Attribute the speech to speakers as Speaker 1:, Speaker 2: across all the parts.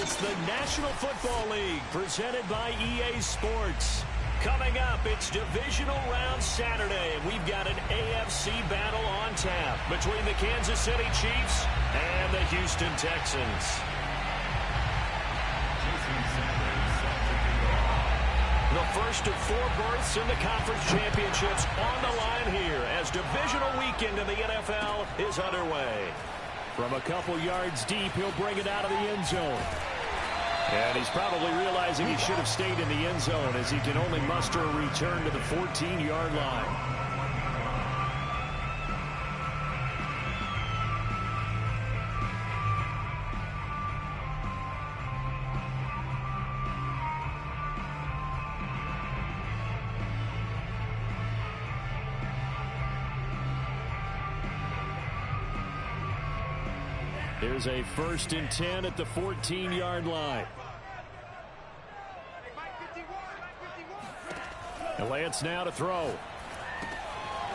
Speaker 1: It's the National Football League presented by EA Sports. Coming up, it's Divisional Round Saturday, and we've got an AFC battle on tap between the Kansas City Chiefs and the Houston Texans. The first of 4 berths in the conference championships on the line here as divisional weekend in the NFL is underway. From a couple yards deep, he'll bring it out of the end zone. And he's probably realizing he should have stayed in the end zone as he can only muster a return to the 14-yard line. Here's a 1st and 10 at the 14-yard line. And Lance now to throw.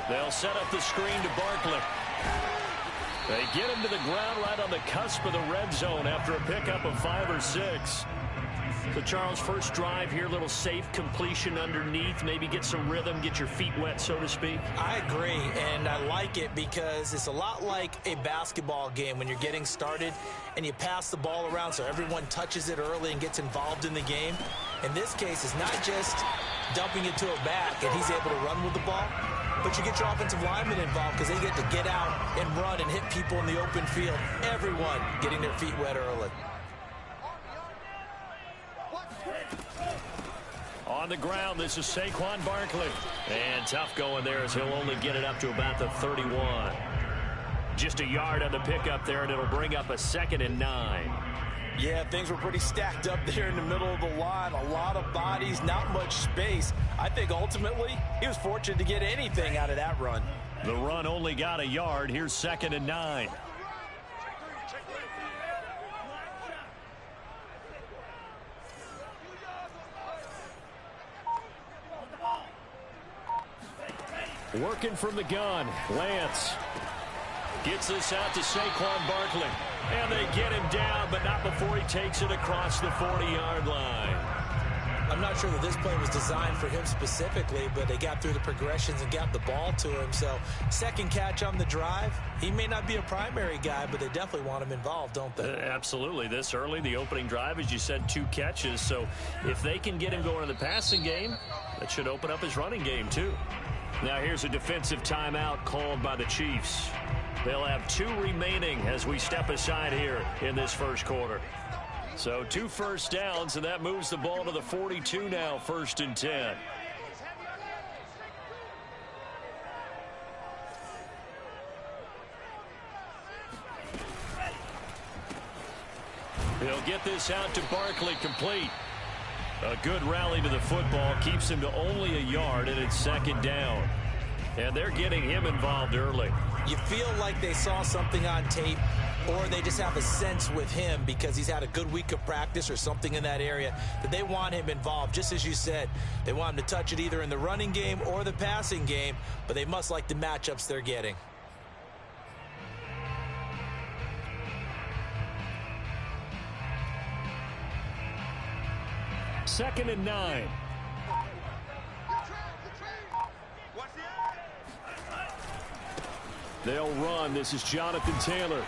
Speaker 1: They'll set up the screen to Barkley. They get him to the ground right on the cusp of the red zone after a pickup of 5 or 6. So, Charles, first drive here, little safe completion underneath, maybe get some rhythm, get your feet wet, so to speak.
Speaker 2: I agree, and I like it because it's a lot like a basketball game when you're getting started and you pass the ball around so everyone touches it early and gets involved in the game. In this case, it's not just dumping it to a back and he's able to run with the ball, but you get your offensive linemen involved because they get to get out and run and hit people in the open field. Everyone getting their feet wet early.
Speaker 1: On the ground, this is Saquon Barkley. And tough going there as he'll only get it up to about the 31. Just a yard on the pickup there, and it'll bring up a 2nd and 9.
Speaker 2: Yeah, things were pretty stacked up there in the middle of the line. A lot of bodies, not much space. I think ultimately he was fortunate to get anything out of that run.
Speaker 1: The run only got a yard. Here's 2nd and 9. Working from the gun, Lance gets this out to Saquon Barkley. And they get him down, but not before he takes it across the 40-yard line.
Speaker 2: I'm not sure that this play was designed for him specifically, but they got through the progressions and got the ball to him. So, second catch on the drive. He may not be a primary guy, but they definitely want him involved, don't they?
Speaker 1: Absolutely. This early, the opening drive, as you said, 2 catches. So, if they can get him going in the passing game, that should open up his running game, too. Now, here's a defensive timeout called by the Chiefs. They'll have 2 remaining as we step aside here in this first quarter. So 2 first downs, and that moves the ball to the 42 now, 1st and 10. He'll get this out to Barkley, complete. A good rally to the football keeps him to only a yard, and it's 2nd down. And they're getting him involved early.
Speaker 2: You feel like they saw something on tape, or they just have a sense with him because he's had a good week of practice or something in that area that they want him involved. Just as you said, they want him to touch it either in the running game or the passing game, but they must like the matchups they're getting.
Speaker 1: Second and 9. They'll run. This is Jonathan Taylor.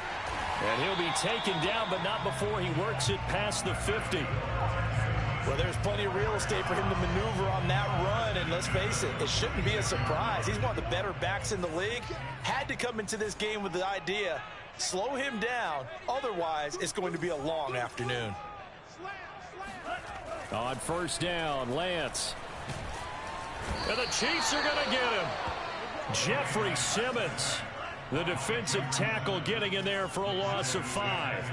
Speaker 1: And he'll be taken down, but not before he works it past the 50.
Speaker 2: Well, there's plenty of real estate for him to maneuver on that run, and let's face it, it shouldn't be a surprise. He's one of the better backs in the league. Had to come into this game with the idea, slow him down, otherwise it's going to be a long afternoon.
Speaker 1: On 1st down, Lance. And the Chiefs are going to get him. Jeffrey Simmons, the defensive tackle, getting in there for a loss of 5.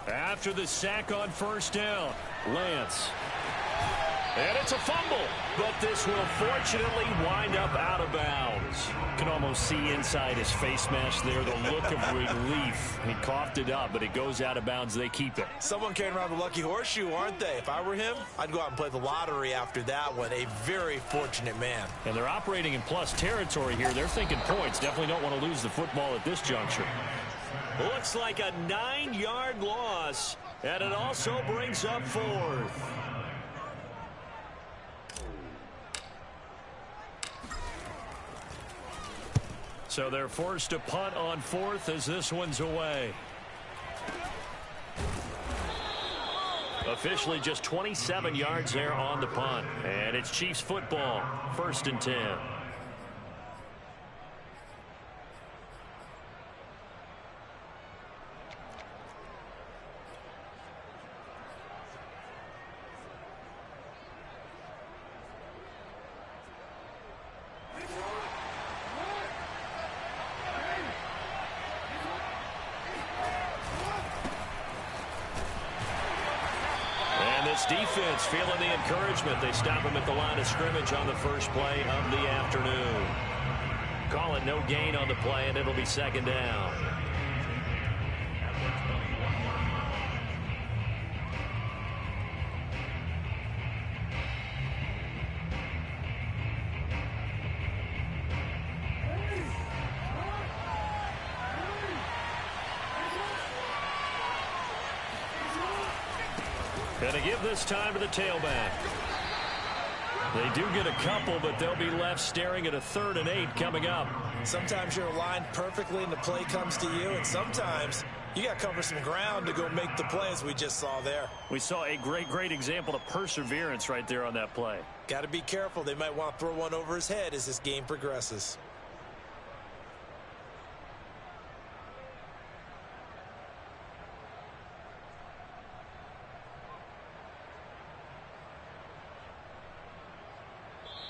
Speaker 1: After the sack on 1st down, Lance. And it's a fumble, but this will fortunately wind up out of bounds. You can almost see inside his face mask there the look of relief. He coughed it up, but it goes out of bounds. They keep it.
Speaker 2: Someone carrying around the lucky horseshoe, aren't they? If I were him, I'd go out and play the lottery after that one. A very fortunate man.
Speaker 1: And they're operating in plus territory here. They're thinking points. Definitely don't want to lose the football at this juncture. Looks like a 9-yard loss, and it also brings up 4th. So they're forced to punt on 4th as this one's away. Officially just 27 yards there on the punt. And it's Chiefs football, 1st and 10. Defense feeling the encouragement. They stop him at the line of scrimmage on the first play of the afternoon. Call it no gain on the play, and it'll be 2nd down. Going to give this time to the tailback. They do get a couple, but they'll be left staring at a 3rd and 8 coming up.
Speaker 2: Sometimes you're aligned perfectly and the play comes to you, and sometimes you got to cover some ground to go make the play, as we just saw there.
Speaker 1: We saw a great example of perseverance right there on that play.
Speaker 2: Got to be careful. They might want to throw one over his head as this game progresses.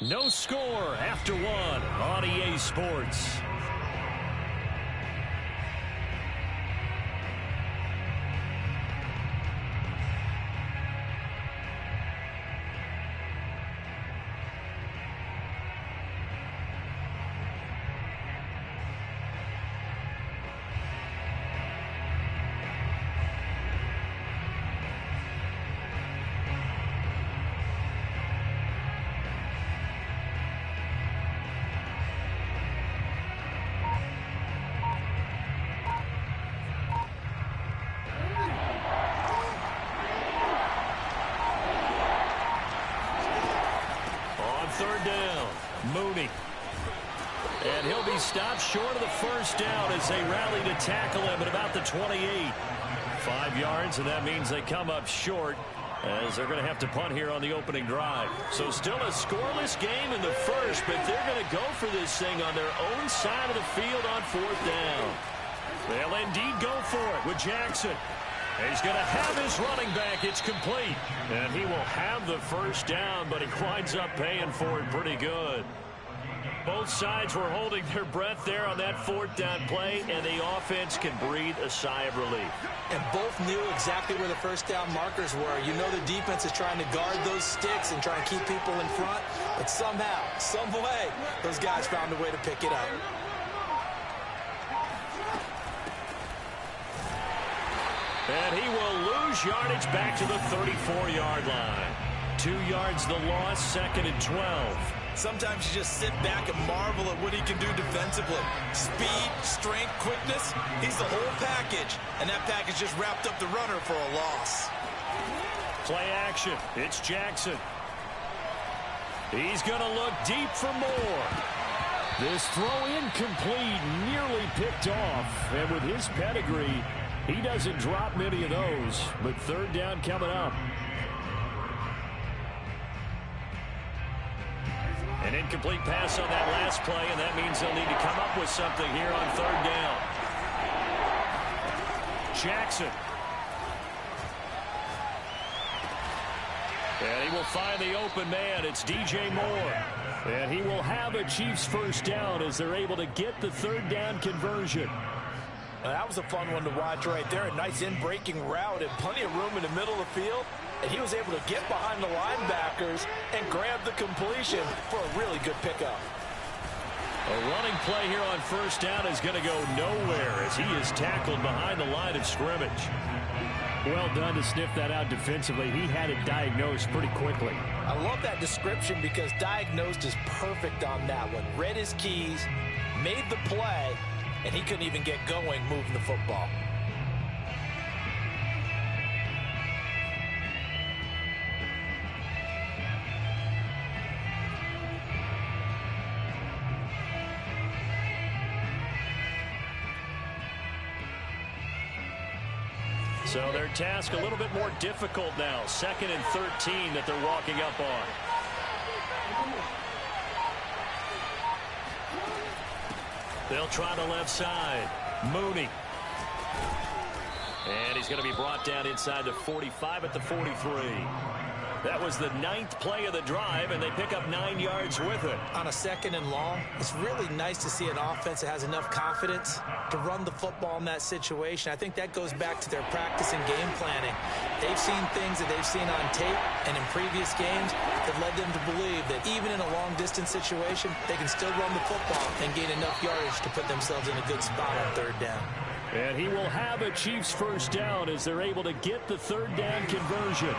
Speaker 1: No score after 1 on EA Sports. And he'll be stopped short of the first down as they rally to tackle him at about the 28. 5 yards, and that means they come up short as they're going to have to punt here on the opening drive. So still a scoreless game in the first, but they're going to go for this thing on their own side of the field on 4th down. They'll indeed go for it with Jackson. He's going to have his running back. It's complete. And he will have the first down, but he winds up paying for it pretty good. Both sides were holding their breath there on that 4th down play, and the offense can breathe a sigh of relief.
Speaker 2: And both knew exactly where the first down markers were. You know the defense is trying to guard those sticks and try and keep people in front, but somehow, some way, those guys found a way to pick it up.
Speaker 1: And he will lose yardage back to the 34-yard line. 2 yards the loss, 2nd and 12.
Speaker 2: Sometimes you just sit back and marvel at what he can do defensively. Speed, strength, quickness, he's the whole package. And that package just wrapped up the runner for a loss.
Speaker 1: Play action. It's Jackson. He's going to look deep for more. This throw incomplete, nearly picked off. And with his pedigree, he doesn't drop many of those. But 3rd down coming up. An incomplete pass on that last play, and that means they'll need to come up with something here on 3rd down. Jackson. And he will find the open man. It's DJ Moore. And he will have a Chiefs first down as they're able to get the 3rd down conversion.
Speaker 2: That was a fun one to watch right there. A nice in-breaking route and plenty of room in the middle of the field. and he was able to get behind the linebackers and grab the completion for a really good pickup.
Speaker 1: A running play here on first down is going to go nowhere as he is tackled behind the line of scrimmage.
Speaker 3: Well done to sniff that out defensively. He had it diagnosed pretty quickly.
Speaker 2: I love that description because diagnosed is perfect on that one. Read his keys, made the play, and he couldn't even get going moving the football.
Speaker 1: So their task a little bit more difficult now. 2nd and 13 that they're walking up on. They'll try the left side. Mooney. And he's going to be brought down inside the 45 at the 43. That was the 9th play of the drive, and they pick up 9 yards with it.
Speaker 2: On a 2nd and long, it's really nice to see an offense that has enough confidence to run the football in that situation. I think that goes back to their practice and game planning. They've seen things that they've seen on tape and in previous games that led them to believe that even in a long-distance situation, they can still run the football and gain enough yardage to put themselves in a good spot on 3rd down.
Speaker 1: And he will have a Chiefs first down as they're able to get the 3rd down conversion.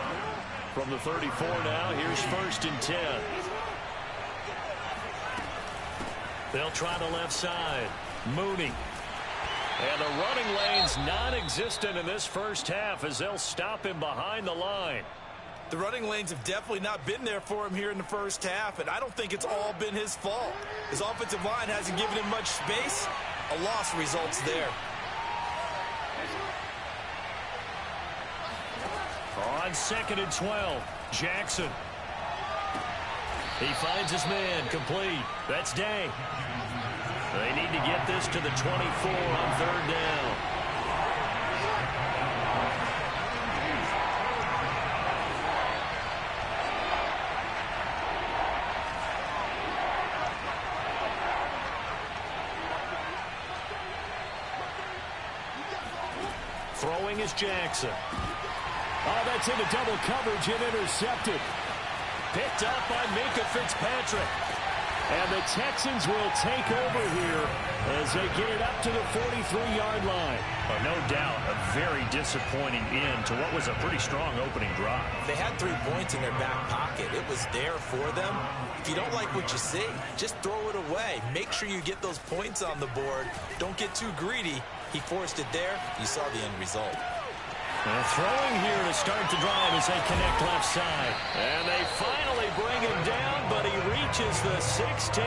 Speaker 1: From the 34 now, here's 1st and 10. They'll try the left side. Mooney. And the running lane's non-existent in this first half as they'll stop him behind the line.
Speaker 2: The running lanes have definitely not been there for him here in the first half, and I don't think it's all been his fault. His offensive line hasn't given him much space. A loss results there.
Speaker 1: On 2nd and 12, Jackson. He finds his man, complete. That's Day. They need to get this to the 24 on 3rd down. Throwing is Jackson.
Speaker 3: Oh, that's into double coverage and intercepted.
Speaker 1: Picked up by Minkah Fitzpatrick.
Speaker 3: And the Texans will take over here as they get it up to the 43-yard line.
Speaker 1: No doubt a very disappointing end to what was a pretty strong opening drive.
Speaker 2: They had 3 points in their back pocket. It was there for them. If you don't like what you see, just throw it away. Make sure you get those points on the board. Don't get too greedy. He forced it there. You saw the end result.
Speaker 1: And throwing here to start the drive as they connect left side. And they finally bring him down, but he reaches the 16.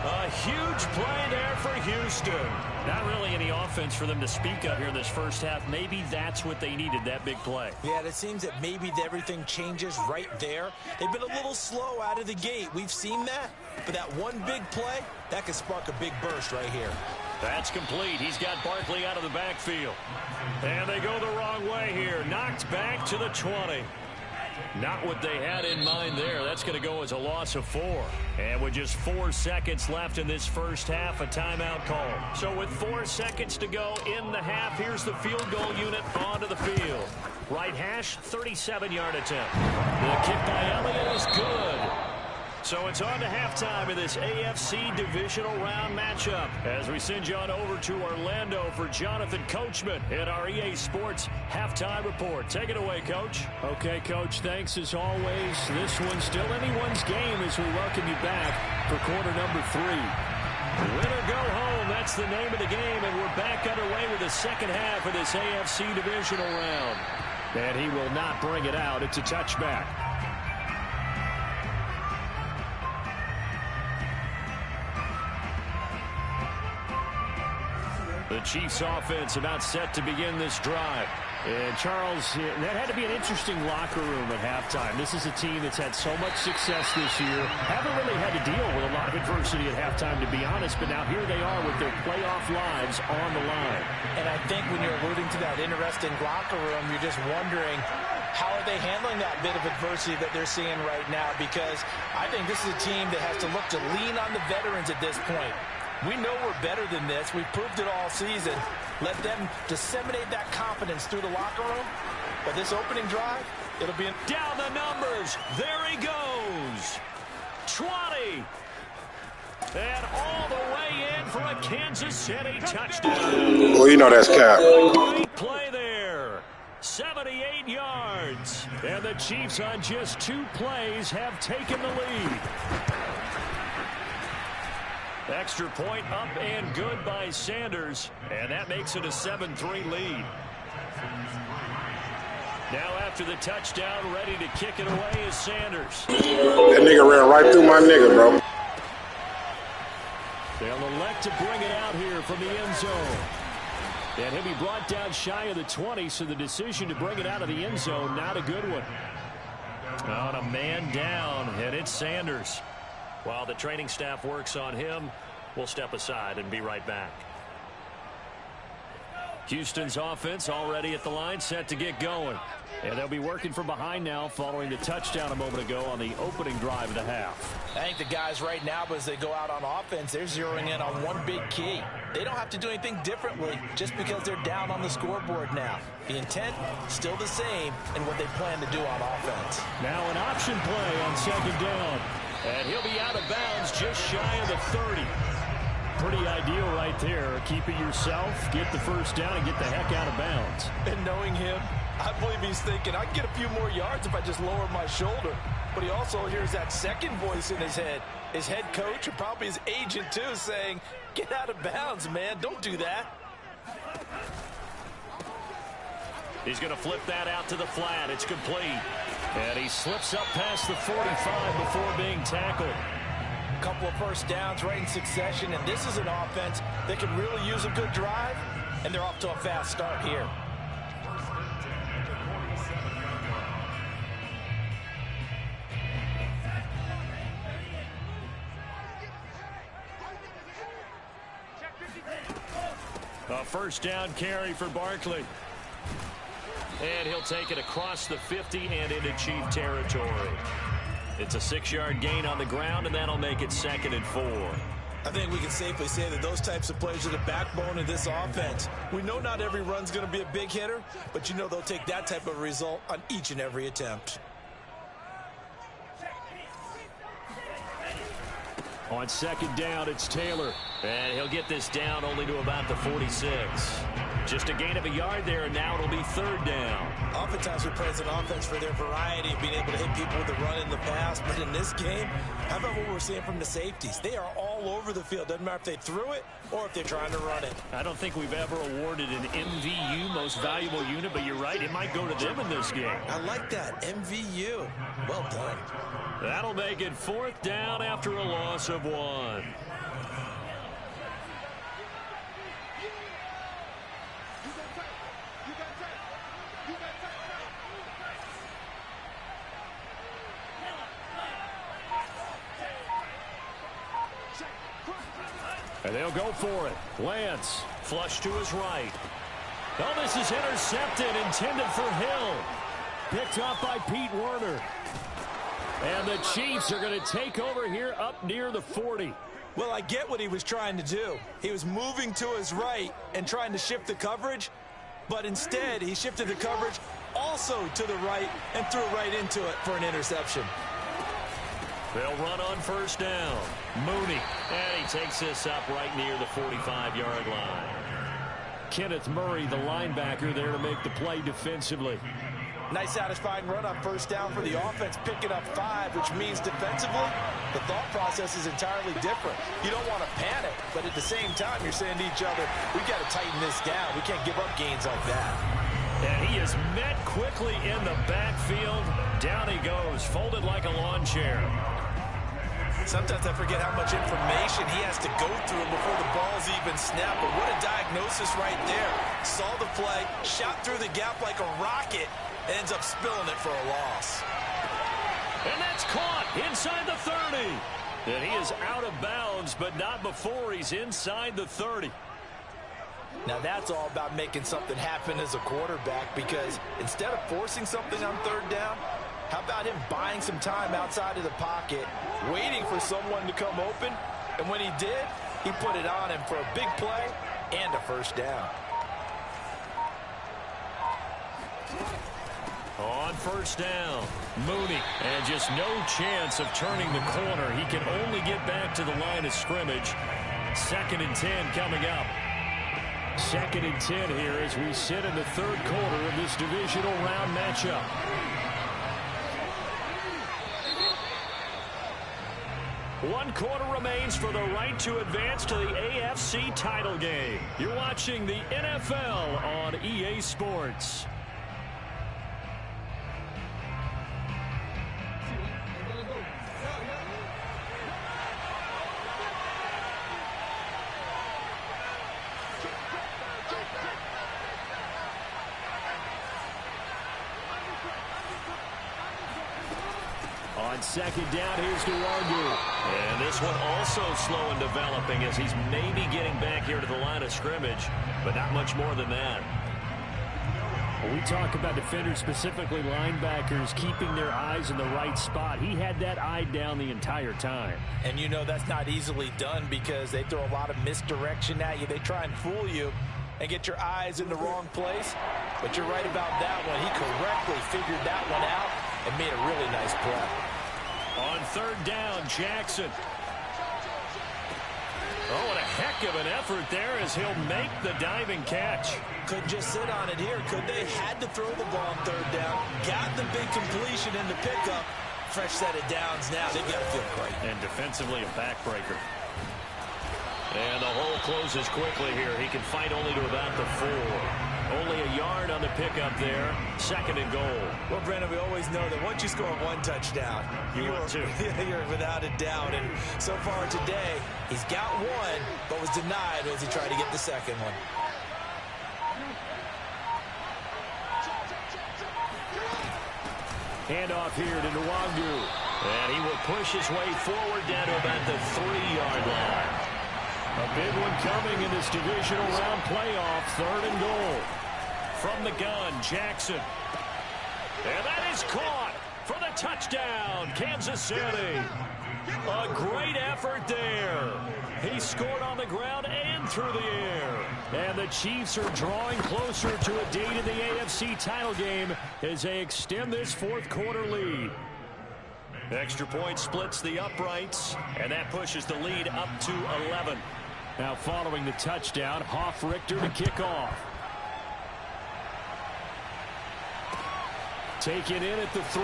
Speaker 1: A huge play there for Houston. Not really any offense for them to speak of here in this first half. Maybe that's what they needed, that big play.
Speaker 2: Yeah, it seems that maybe everything changes right there. They've been a little slow out of the gate. We've seen that. But that one big play, that could spark a big burst right here.
Speaker 1: That's complete. He's got Barkley out of the backfield. And they go the wrong way here. Knocked back to the 20. Not what they had in mind there. That's going to go as a loss of 4. And with just 4 seconds left in this first half, a timeout call. So with 4 seconds to go in the half, here's the field goal unit onto the field. Right hash, 37-yard attempt. The kick by Elliott is good. So it's on to halftime in this AFC divisional round matchup as we send you on over to Orlando for Jonathan Coachman in our EA Sports halftime report. Take it away, Coach.
Speaker 3: Okay, Coach, thanks as always. This one's still anyone's game as we welcome you back for quarter number 3.
Speaker 1: Win or go home, that's the name of the game, and we're back underway with the second half of this AFC divisional round.
Speaker 3: And he will not bring it out. It's a touchback.
Speaker 1: The Chiefs offense about set to begin this drive.
Speaker 3: And Charles, that had to be an interesting locker room at halftime. This is a team that's had so much success this year. Haven't really had to deal with a lot of adversity at halftime, to be honest, but now here they are with their playoff lives on the line.
Speaker 2: And I think when you're alluding to that interesting locker room, you're just wondering, how are they handling that bit of adversity that they're seeing right now? Because I think this is a team that has to look to lean on the veterans at this point. We know we're better than this. We've proved it all season. Let them disseminate that confidence through the locker room But this opening drive, it'll be
Speaker 1: down the numbers. There he goes. 20. And all the way in for a Kansas City touchdown.
Speaker 4: Well, you know that's cap.
Speaker 1: Great play there. 78 yards. And the Chiefs on just 2 plays have taken the lead. Extra point up and good by Sanders. And that makes it a 7-3 lead. Now after the touchdown, ready to kick it away is Sanders.
Speaker 4: That nigga ran right through my nigga, bro.
Speaker 3: They'll elect to bring it out here from the end zone. And he'll be brought down shy of the 20, so the decision to bring it out of the end zone, not a good one.
Speaker 1: On a man down, and it's Sanders. While the training staff works on him, we'll step aside and be right back. Houston's offense already at the line, set to get going. And they'll be working from behind now following the touchdown a moment ago on the opening drive of the half.
Speaker 2: I think the guys right now, as they go out on offense, they're zeroing in on one big key. They don't have to do anything differently just because they're down on the scoreboard now. The intent, still the same in what they plan to do on offense.
Speaker 3: Now an option play on second down.
Speaker 1: And he'll be out of bounds just shy of the 30.
Speaker 3: Pretty ideal right there. Keep it yourself, get the first down, and get the heck out of bounds.
Speaker 2: And knowing him, I believe he's thinking, I can get a few more yards if I just lower my shoulder. But he also hears that second voice in his head. His head coach, or probably his agent too, saying, get out of bounds, man. Don't do that.
Speaker 1: He's going to flip that out to the flat. It's complete. And he slips up past the 45 before being tackled.
Speaker 2: A couple of first downs right in succession, and this is an offense that can really use a good drive, and they're off to a fast start here.
Speaker 1: A first down carry for Barkley. And he'll take it across the 50 and into Chief territory. It's a 6-yard gain on the ground, and that'll make it 2nd and 4.
Speaker 2: I think we can safely say that those types of plays are the backbone of this offense. We know not every run's going to be a big hitter, but you know they'll take that type of result on each and every attempt.
Speaker 3: On second down, it's Taylor.
Speaker 1: And he'll get this down only to about the 46. Just a gain of a yard there, and now it'll be 3rd down.
Speaker 2: Oftentimes we praise an offense for their variety of being able to hit people with the run in the pass. But in this game, how about what we're seeing from the safeties? They are all over the field. Doesn't matter if they threw it or if they're trying to run it.
Speaker 1: I don't think we've ever awarded an MVU, most valuable unit, but you're right, it might go to them in this game.
Speaker 2: I like that, MVU. Well done.
Speaker 1: That'll make it 4th down after a loss of 1.
Speaker 3: And they'll go for it. Lance.
Speaker 1: Flush to his right. Oh, this is intercepted, intended for Hill.
Speaker 3: Picked up by Pete Werner. And the Chiefs are going to take over here up near the 40.
Speaker 2: Well, I get what he was trying to do. He was moving to his right and trying to shift the coverage, but instead he shifted the coverage also to the right and threw right into it for an interception.
Speaker 1: They'll run on first down. Mooney. And he takes this up right near the 45-yard line.
Speaker 3: Kenneth Murray, the linebacker, there to make the play defensively.
Speaker 2: Nice satisfying run on first down for the offense, picking up 5, which means defensively, the thought process is entirely different. You don't want to panic, but at the same time, you're saying to each other, we've got to tighten this down. We can't give up gains like that.
Speaker 1: And he is met quickly in the backfield. Down he goes, folded like a lawn chair.
Speaker 2: Sometimes I forget how much information he has to go through before the ball's even snapped. But what a diagnosis right there. Saw the play, shot through the gap like a rocket, ends up spilling it for a loss.
Speaker 1: And that's caught inside the 30. And he is out of bounds, but not before he's inside the 30.
Speaker 2: Now that's all about making something happen as a quarterback, because instead of forcing something on third down, how about him buying some time outside of the pocket, waiting for someone to come open, and when he did, he put it on him for a big play and a first down.
Speaker 1: On first down, Mooney. And just no chance of turning the corner. He can only get back to the line of scrimmage. 2nd and 10 coming up. 2nd and 10 here as we sit in the 3rd quarter of this divisional round matchup. One quarter remains for the right to advance to the AFC title game. You're watching the NFL on EA Sports. On 2nd down, here's Nwangu. And this one also slow in developing as he's maybe getting back here to the line of scrimmage, but not much more than that.
Speaker 3: When we talk about defenders, specifically linebackers, keeping their eyes in the right spot, he had that eye down the entire time.
Speaker 2: And you know that's not easily done because they throw a lot of misdirection at you. They try and fool you and get your eyes in the wrong place. But you're right about that one. He correctly figured that one out and made a really nice play.
Speaker 1: On 3rd down, Jackson. Oh, what a heck of an effort there as he'll make the diving catch.
Speaker 2: Couldn't just sit on it here, could they? Had to throw the ball on 3rd down. Got the big completion in the pickup. Fresh set of downs now. They've got to feel great.
Speaker 1: And defensively a backbreaker. And the hole closes quickly here. He can fight only to about the 4. Only a yard on the pickup there. 2nd and goal.
Speaker 2: Well, Brandon, we always know that once you score 1 touchdown, you're without a doubt. And so far today, he's got 1, but was denied as he tried to get the 2nd one.
Speaker 3: Handoff here to Nwangu.
Speaker 1: And he will push his way forward down to about the 3-yard line.
Speaker 3: A big one coming in this divisional round playoff. 3rd and goal.
Speaker 1: From the gun, Jackson. And that is caught for the touchdown, Kansas City. A great effort there. He scored on the ground and through the air.
Speaker 3: And the Chiefs are drawing closer to a date in the AFC title game as they extend this 4th quarter lead.
Speaker 1: Extra point splits the uprights, and that pushes the lead up to 11.
Speaker 3: Now following the touchdown, Hofrichter to kick off. Taken in at the 3.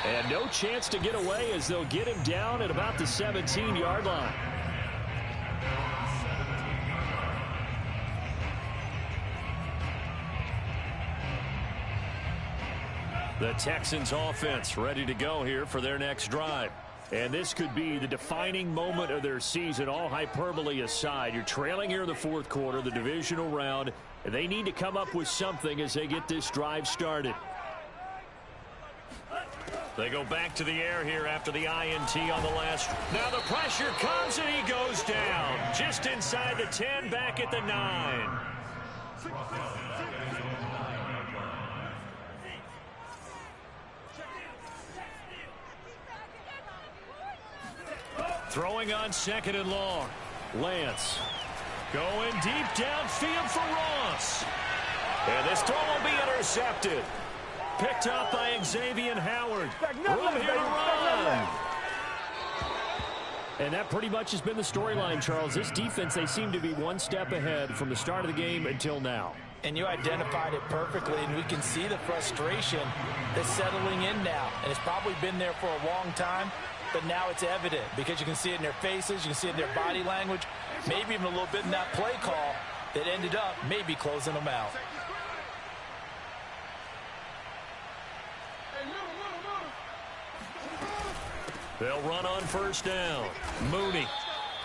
Speaker 3: And no chance to get away as they'll get him down at about the 17-yard line.
Speaker 1: The Texans offense ready to go here for their next drive.
Speaker 3: And this could be the defining moment of their season, all hyperbole aside. You're trailing here in the 4th quarter, the divisional round, and they need to come up with something as they get this drive started.
Speaker 1: They go back to the air here after the INT on the last. Now the pressure comes and he goes down. Just inside the 10, back at the 9. Throwing on 2nd and long. Lance going deep downfield for Ross. And this throw will be intercepted. Picked up by Xavier Howard. Room here to run.
Speaker 3: And that pretty much has been the storyline, Charles. This defense, they seem to be one step ahead from the start of the game until now.
Speaker 2: And you identified it perfectly, and we can see the frustration that's settling in now. And it's probably been there for a long time, but now it's evident because you can see it in their faces, you can see it in their body language, maybe even a little bit in that play call that ended up maybe closing them out.
Speaker 1: They'll run on first down. Mooney.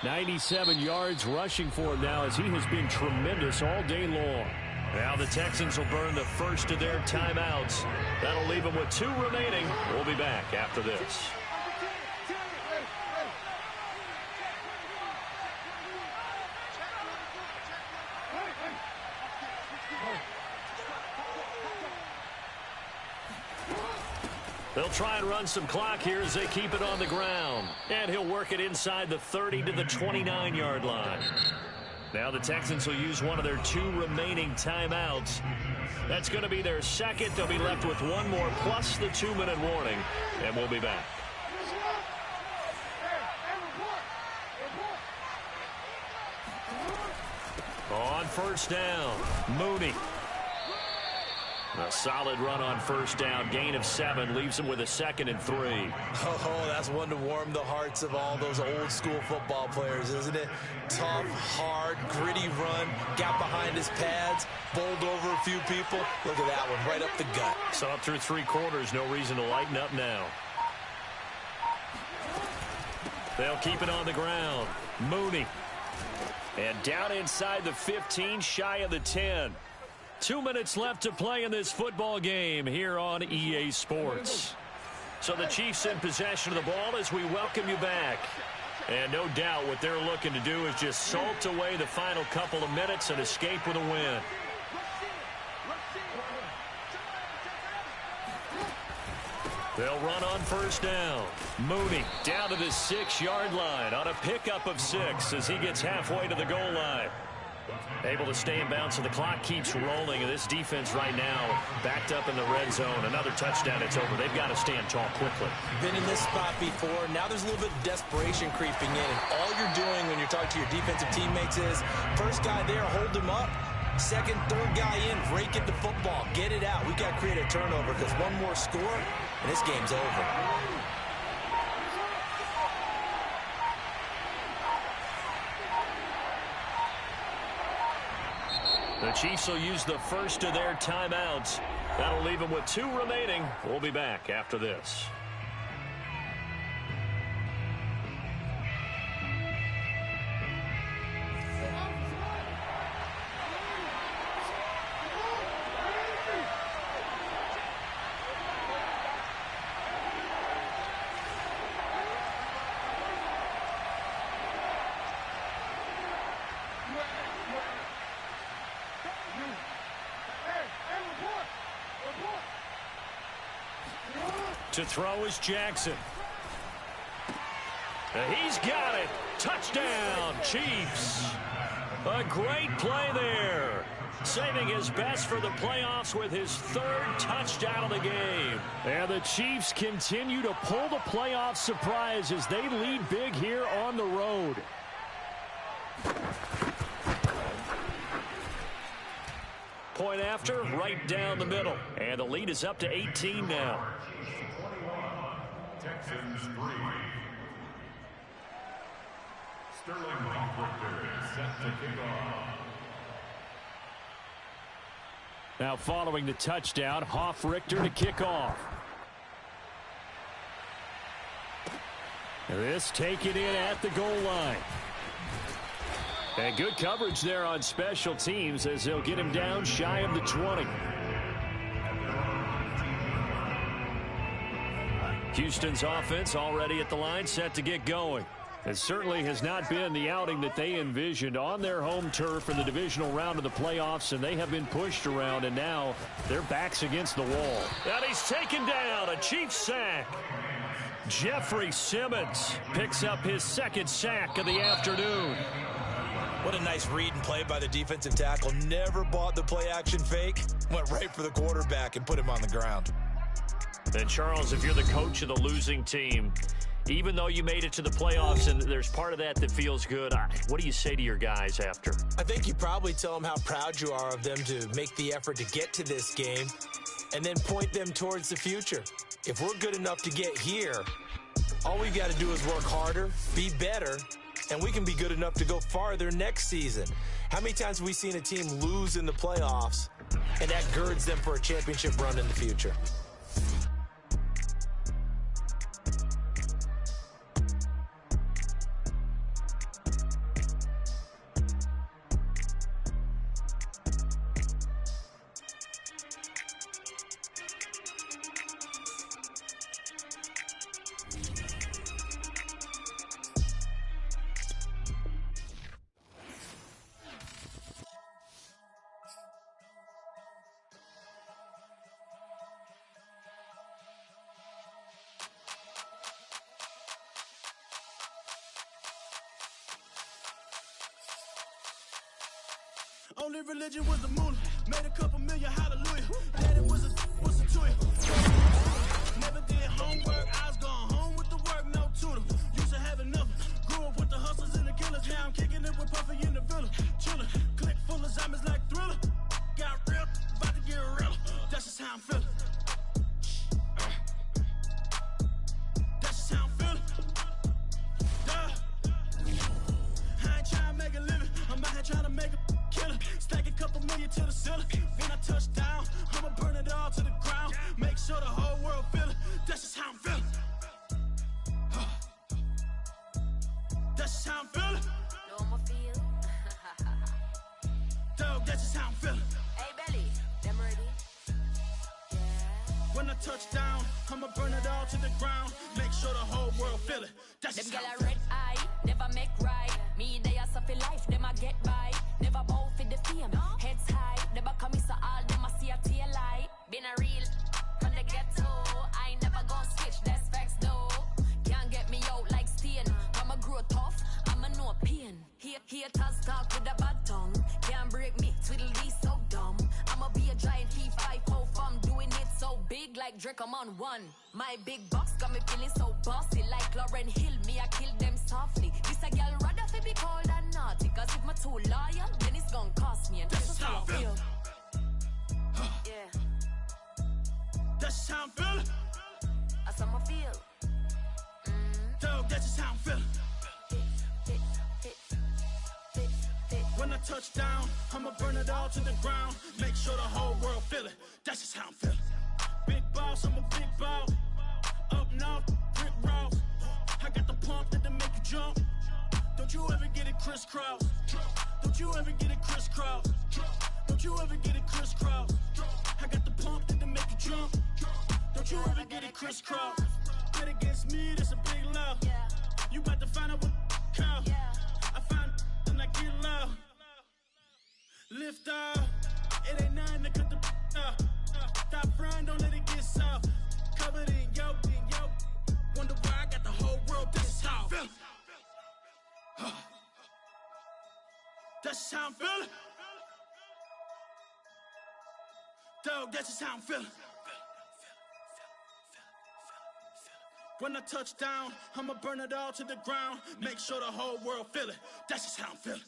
Speaker 3: 97 yards rushing for him now as he has been tremendous all day long.
Speaker 1: Now the Texans will burn the first of their timeouts. That'll leave them with 2 remaining. We'll be back after this. They'll try and run some clock here as they keep it on the ground. And he'll work it inside the 30 to the 29-yard line. Now the Texans will use one of their 2 remaining timeouts. That's going to be their second. They'll be left with one more plus the 2-minute warning, and we'll be back. On first down, Mooney. A solid run on first down. Gain of 7 leaves him with a 2nd and 3.
Speaker 2: Oh, that's one to warm the hearts of all those old school football players, isn't it? Tough, hard, gritty run. Got behind his pads, bowled over a few people. Look at that one, right up the gut.
Speaker 1: So up through 3 quarters, no reason to lighten up now. They'll keep it on the ground. Mooney. And down inside the 15, shy of the 10. 2 minutes left to play in this football game here on EA Sports. So the Chiefs in possession of the ball as we welcome you back. And no doubt what they're looking to do is just salt away the final couple of minutes and escape with a win. They'll run on first down. Mooney down to the 6-yard line on a pickup of 6 as he gets halfway to the goal line. Able to stay in bounds, so the clock keeps rolling. And this defense right now backed up in the red zone. Another touchdown, it's over. They've got to stand tall quickly.
Speaker 2: Been in this spot before. Now there's a little bit of desperation creeping in. And all you're doing when you're talking to your defensive teammates is, first guy there, hold him up. Second, third guy in, break it the football. Get it out. We've got to create a turnover because one more score, and this game's over.
Speaker 1: The Chiefs will use the first of their timeouts. That'll leave them with 2 remaining. We'll be back after this. To throw is Jackson. He's got it. Touchdown, Chiefs. A great play there. Saving his best for the playoffs with his 3rd touchdown of the game.
Speaker 3: And the Chiefs continue to pull the playoff surprise as they lead big here on the road.
Speaker 1: Point after, right down the middle. And the lead is up to 18 now.
Speaker 5: Texans 3. Sterling Hoffrichter set to kick off.
Speaker 3: Now following the touchdown, Hoffrichter to kick off. This taken in at the goal line. And good coverage there on special teams as they'll get him down shy of the 20.
Speaker 1: Houston's offense already at the line, set to get going. It certainly has not been the outing that they envisioned on their home turf in the divisional round of the playoffs, and they have been pushed around, and now their backs against the wall. And he's taken down, a Chiefs sack. Jeffrey Simmons picks up his 2nd sack of the afternoon.
Speaker 2: What a nice read and play by the defensive tackle. Never bought the play-action fake. Went right for the quarterback and put him on the ground.
Speaker 1: And, Charles, if you're the coach of the losing team, even though you made it to the playoffs and there's part of that that feels good, what do you say to your guys after?
Speaker 2: I think you probably tell them how proud you are of them to make the effort to get to this game and then point them towards the future. If we're good enough to get here, all we've got to do is work harder, be better, and we can be good enough to go farther next season. How many times have we seen a team lose in the playoffs, and that girds them for a championship run in the future?
Speaker 6: Only religion was the moolah. Made a couple million, hallelujah. Daddy was a to you. Never did homework, I was going home with the work, no tutor. Used to have enough. Grew up with the hustlers and the killers. Now I'm kicking it with Puffy in the villa. Chillin', click full of zombies like Thriller. Got real, about to get real. That's just how I'm feeling. That's just how I'm feeling. I ain't trying to make a living. I'm out here trying to make a killer. Stack a couple million to the ceiling. When I touch down, I'ma burn it all to the ground. Make sure the whole world feel it. That's just how I'm feeling. That's just how I'm feeling.
Speaker 7: No, I'ma feel.
Speaker 6: Dog, that's just how I'm feeling.
Speaker 7: Hey, Belly, them ready? Yeah.
Speaker 6: When I touch down, I'ma burn it all to the ground. Make sure the whole world feel it. That's
Speaker 7: Them
Speaker 6: just
Speaker 7: gyal
Speaker 6: how I'm
Speaker 7: a
Speaker 6: feeling.
Speaker 7: red eye, never make right. Me, they are suffer life, them a get by. Never bow for the fame, heads high. Never come so all them a see a tail light. Been a real from the ghetto. I ain't never gon' switch, that's facts though. Can't get me out like Stain. I'ma grow tough, I'ma know pain. Haters talk with a bad tongue. Can't break me, twiddly so dumb. I'ma be a giant P5 from doing it so big like Drake, I'm on one. My big box got me feeling so bossy like Lauren Hill. Me, I kill them softly. This a girl rather fi be cold than naughty. Cause if my too loyal, then it's gon' cost me. And that's just how I feel. Yeah.
Speaker 6: That's just how I'm feeling.
Speaker 7: That's how I feel.
Speaker 6: Dog, that's just how I'm feeling. When I touch down, I'ma burn it all to the ground. Make sure the whole world feel it. That's just how I'm feeling. Big boss, I'm a big boss. Up north, Rick Ross. I got the pump that'll make you jump. Don't you ever get it crisscross. Don't you ever get it crisscross. Don't you ever get it crisscross. I got the pump that'll make you jump. Don't you ever get it crisscross. Bet against me, that's a big love. You about to find out what cow. I find and I get loud. Lift off, it ain't nothing to cut the off. Stop frying, don't let it get soft. Covered in yolk. Wonder why I got the whole world. That's just how I'm feeling. That's just how I'm feeling. Dog, that's just how I'm feeling. When I touch down, I'ma burn it all to the ground. Make sure the whole world feel it. That's just how I'm feeling.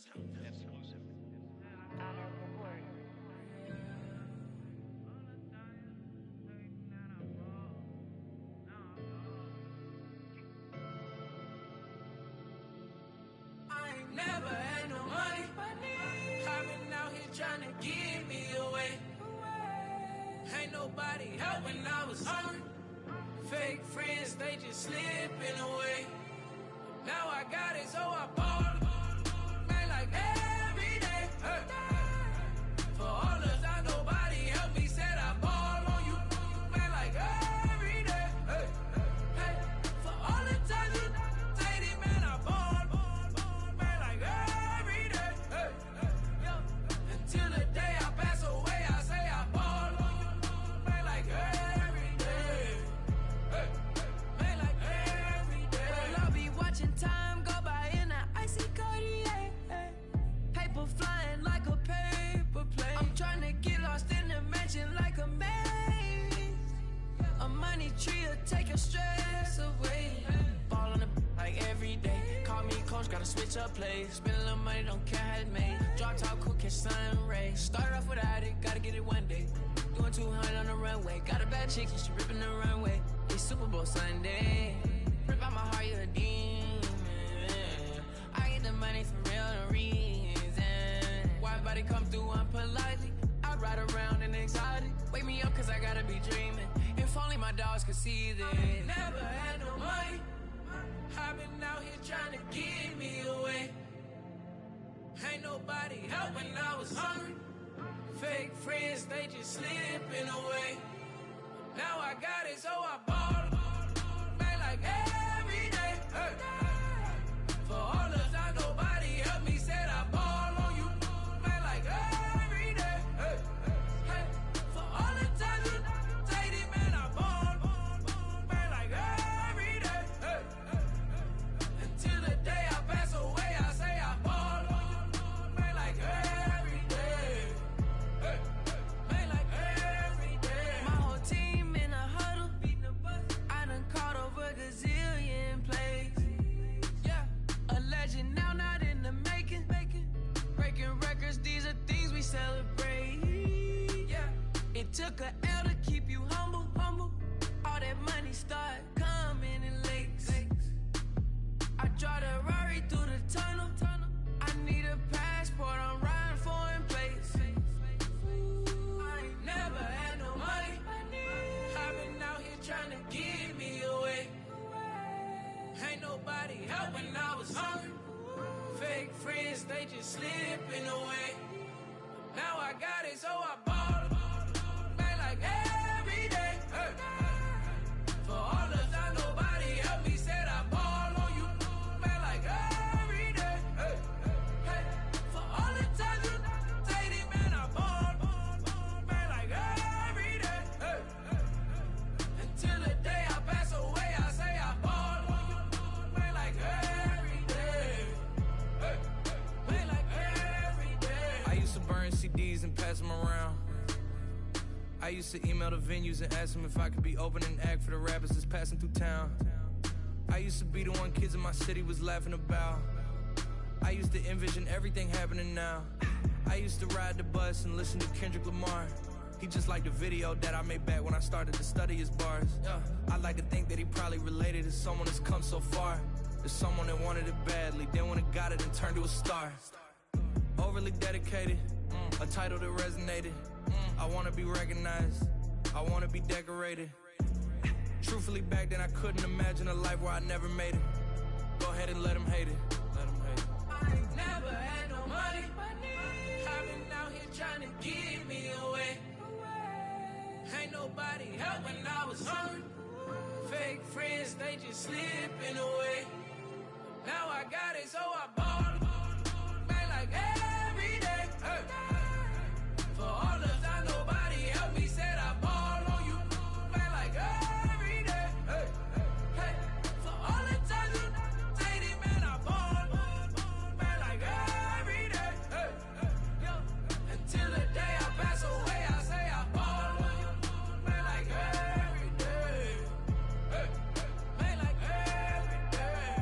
Speaker 8: Never had no money. I've been out here trying to give me away. Ain't nobody help when I was hungry. Fake friends, they just slipping away. Now I got it, so I bought it. Man, like every day. Hey. For all the time nobody helped me, said I ball on you. Man, like every day. Hey. Hey. For all the time you dated, man, I ball. Until the day I pass away, I say I ball on you, man, like every day. Hey, man, like every day. Well, I'll be watching time go by in an icy Cartier. Paper flying like a paper plane. I'm trying to get lost in the mansion like a maze. A money tree will take your stress away. Ball on the like every day. Call me coach, gotta switch up plays. Spend a little money, don't care how it's made. Drop top, cool, catch sun rays. Start off without it, gotta get it one day. Doing 200 on the runway. Got a bad chick, she ripping the runway. It's Super Bowl Sunday. Rip out my heart, you a demon. I get the money for real no reason. Why everybody come through unpolitely? I ride around in exotic. Wake me up cause I gotta be dreaming. If only my dogs could see this. Never had no money. I've been out here trying to give me away. Ain't nobody help when I was hungry. Fake friends, they just slipping away. Now I got it, so I ball. Man, like every day. Hey. For all the time nobody helped me, said I ball on you. Man, like every day. Hey. Hey. For all the time you dated, man, I ball. Man, like every day. Hey. Until the day I pass away, I say I ball. Man, like every day. took a L to keep you humble, humble. All that money start coming in lakes. I drive the Rari through the tunnel. I need a passport, I'm riding foreign place. I ain't never had no money. I've been out here trying to give me away. Ain't nobody helping, I was hungry. Fake friends, they just slipping away. Now I got it, so I ball. Man, like every day. Hey. For all the time nobody helped me, said I ball on you. Man, like every day. Hey. Hey. For all the times you dated, man, I ball. Man, like every day. Hey. Until the day I pass away, I say I ball on you. Man, like every day. Hey. Man, like every day. I used to burn CDs and pass them around. I used to email the venues and ask them if I could be opening act for the rappers that's passing through town. I used to be the one kids in my city was laughing about. I used to envision everything happening now. I used to ride the bus and listen to Kendrick Lamar. He just like the video that I made back when I started to study his bars. I like to think that he probably related to someone that's come so far. To someone that wanted it badly, then when it got it and turned to a star. Overly dedicated, a title that resonated. I wanna be recognized, I wanna be decorated. Truthfully, back then I couldn't imagine a life where I never made it. Go ahead and let them hate it. Let them hate it. I ain't never had no money. I've been out here trying to give me away. Ain't nobody helping, I was hungry. Fake friends, they just slipping away. Now I got it, so I ball. Man, like every day. Hey. For all the time nobody helped me, said I ball on you. Man, like every day. Hey. Hey. For all the times you dated, man, I ball. Man, like every day. Hey. Yo. Until the day I pass away, I say I ball on you. Man, like every day. Hey. Man, like every day.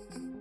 Speaker 9: Thank you.